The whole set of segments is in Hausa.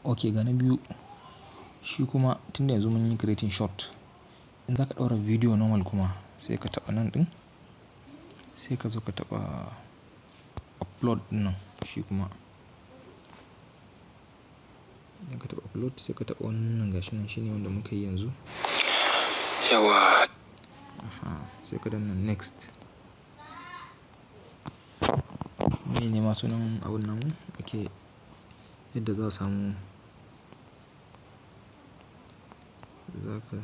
Ok, ga na biyu shi kuma tunda yanzu mun yi creating short, in za ka ɗaura video normal kuma sai ka taɓa nan ɗin, sai ka zo ka taɓa upload nan shi kuma. In ka taɓa upload sai ka taɓa wannan gashi nan shine wanda muka yi yanzu. Yawa. Aha, sai ka danna next. Mene ma sunan abun nan? Ok, yadda za a samu zaka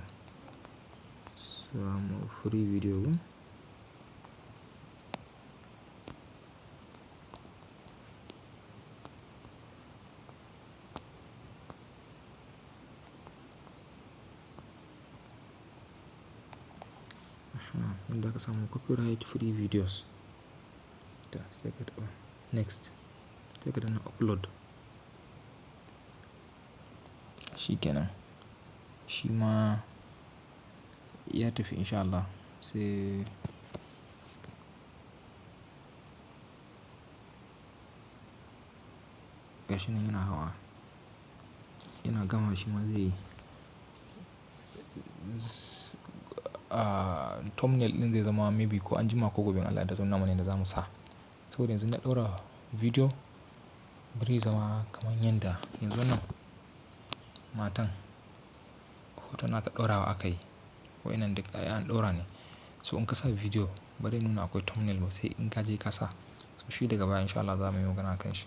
samu free video ba. Yadda ka samu copyright free videos. Ta sai ka taɓa next, sai ka danna upload. Shi kenan. Shi ma ya tafi insha Allah. Sai gashi nan yana hawa. Yana gama shi ma zai thumbnail ɗin zai zama maybe ko anjima ko gobe in Allah da zan nama ne da za mu sa. Saboda yanzu na ɗaura video bari zama kamar yanda yanzu nan matan hoton nata ɗaurawa aka yi. Wa'inan duk ai an ɗaura ne. So in ka sa video bari nuna akwai thumbnail ba sai in ka je ka sa. So shi daga baya insha Allah za mu yi magana a kan shi.